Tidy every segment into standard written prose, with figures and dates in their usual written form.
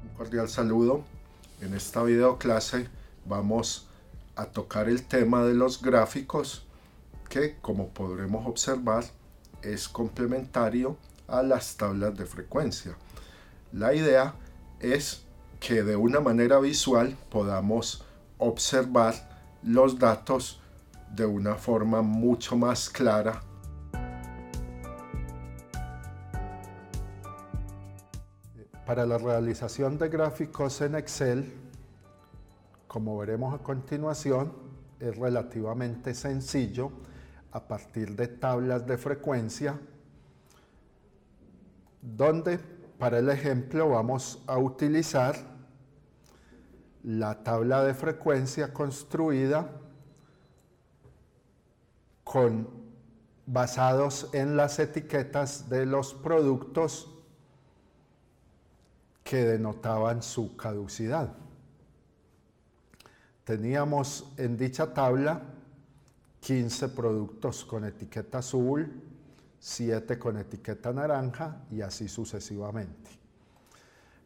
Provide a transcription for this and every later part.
Un cordial saludo. En esta video clase vamos a tocar el tema de los gráficos que, como podremos observar, es complementario a las tablas de frecuencia. La idea es que de una manera visual podamos observar los datos de una forma mucho más clara. Para la realización de gráficos en Excel, como veremos a continuación, es relativamente sencillo a partir de tablas de frecuencia, donde para el ejemplo vamos a utilizar la tabla de frecuencia construida basados en las etiquetas de los productos que denotaban su caducidad. Teníamos en dicha tabla 15 productos con etiqueta azul, 7 con etiqueta naranja y así sucesivamente.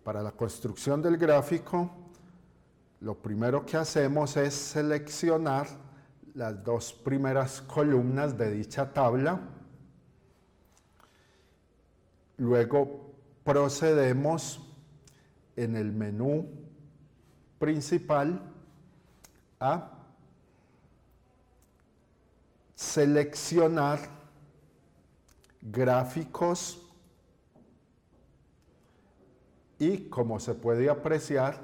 Para la construcción del gráfico, lo primero que hacemos es seleccionar las dos primeras columnas de dicha tabla. Luego procedemos en el menú principal a seleccionar gráficos y, como se puede apreciar,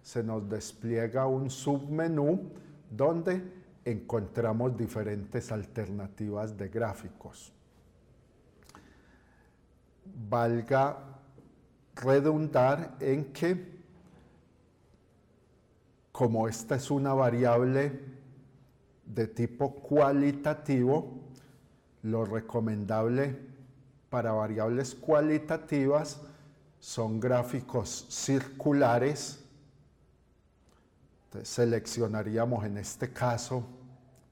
se nos despliega un submenú donde encontramos diferentes alternativas de gráficos. Valga redundar en que, como esta es una variable de tipo cualitativo, lo recomendable para variables cualitativas son gráficos circulares. Entonces, seleccionaríamos en este caso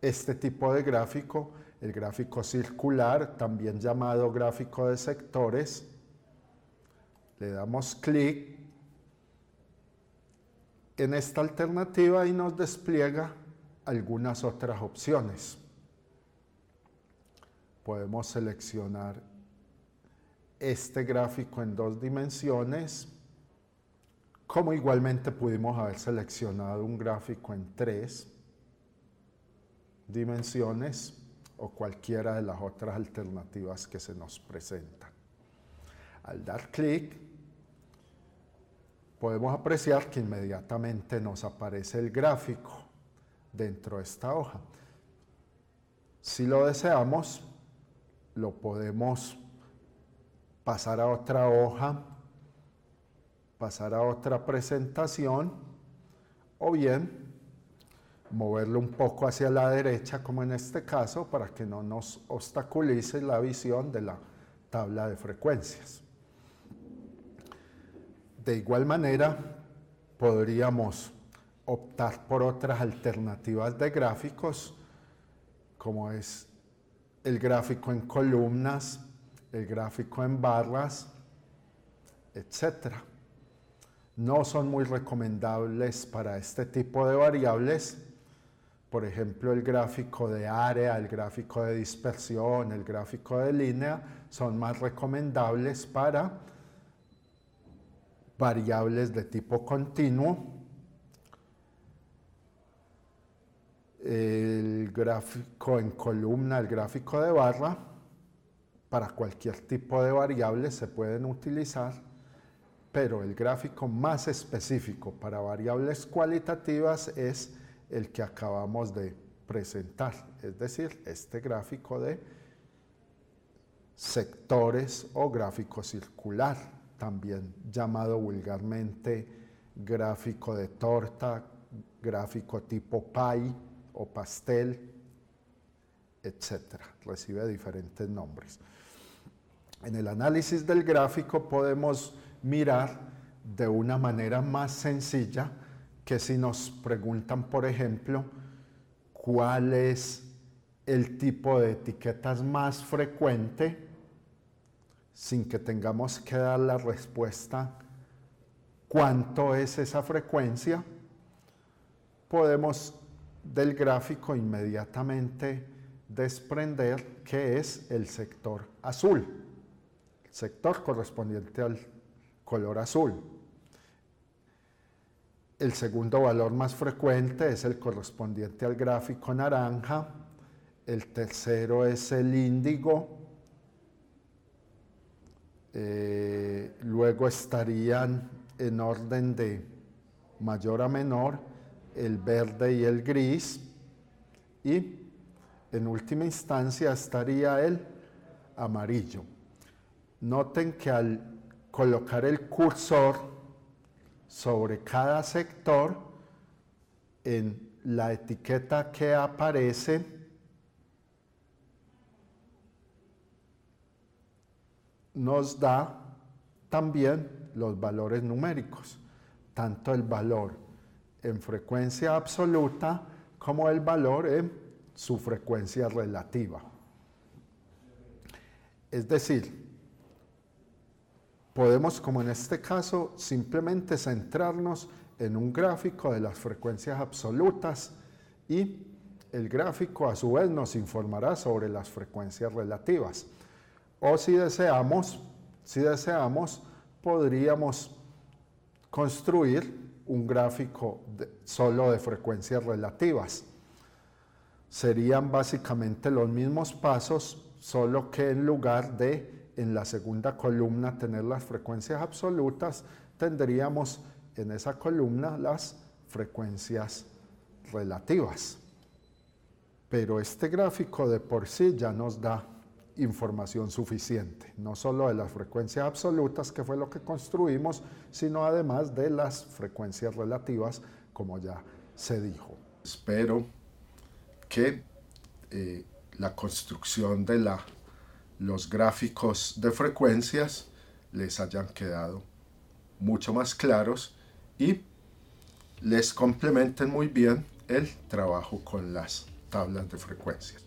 este tipo de gráfico, el gráfico circular, también llamado gráfico de sectores. Le damos clic en esta alternativa y nos despliega algunas otras opciones. Podemos seleccionar este gráfico en 2 dimensiones, como igualmente pudimos haber seleccionado un gráfico en 3 dimensiones o cualquiera de las otras alternativas que se nos presentan. Al dar clic, podemos apreciar que inmediatamente nos aparece el gráfico dentro de esta hoja. Si lo deseamos, lo podemos pasar a otra hoja, pasar a otra presentación, o bien moverlo un poco hacia la derecha, como en este caso, para que no nos obstaculice la visión de la tabla de frecuencias. De igual manera, podríamos optar por otras alternativas de gráficos, como es el gráfico en columnas, el gráfico en barras, etc. No son muy recomendables para este tipo de variables. Por ejemplo, el gráfico de área, el gráfico de dispersión, el gráfico de línea son más recomendables para variables de tipo continuo. El gráfico en columna, el gráfico de barra, para cualquier tipo de variable se pueden utilizar, pero el gráfico más específico para variables cualitativas es el que acabamos de presentar, es decir, este gráfico de sectores o gráfico circular, también llamado vulgarmente gráfico de torta, gráfico tipo pie o pastel, etc. Recibe diferentes nombres. En el análisis del gráfico podemos mirar de una manera más sencilla que si nos preguntan, por ejemplo, cuál es el tipo de etiquetas más frecuente, sin que tengamos que dar la respuesta cuánto es esa frecuencia, podemos del gráfico inmediatamente desprender que es el sector azul, el sector correspondiente al color azul. El segundo valor más frecuente es el correspondiente al gráfico naranja, el tercero es el índigo, luego estarían en orden de mayor a menor el verde y el gris, y en última instancia estaría el amarillo. Noten que al colocar el cursor sobre cada sector, en la etiqueta que aparece nos da también los valores numéricos, tanto el valor en frecuencia absoluta como el valor en su frecuencia relativa. Es decir, podemos, como en este caso, simplemente centrarnos en un gráfico de las frecuencias absolutas y el gráfico a su vez nos informará sobre las frecuencias relativas. O si deseamos, podríamos construir un gráfico solo de frecuencias relativas. Serían básicamente los mismos pasos, solo que en lugar de en la segunda columna tener las frecuencias absolutas, tendríamos en esa columna las frecuencias relativas. Pero este gráfico de por sí ya nos da información suficiente, no solo de las frecuencias absolutas, que fue lo que construimos, sino además de las frecuencias relativas, como ya se dijo. Espero que la construcción de los gráficos de frecuencias les hayan quedado mucho más claros y les complementen muy bien el trabajo con las tablas de frecuencias.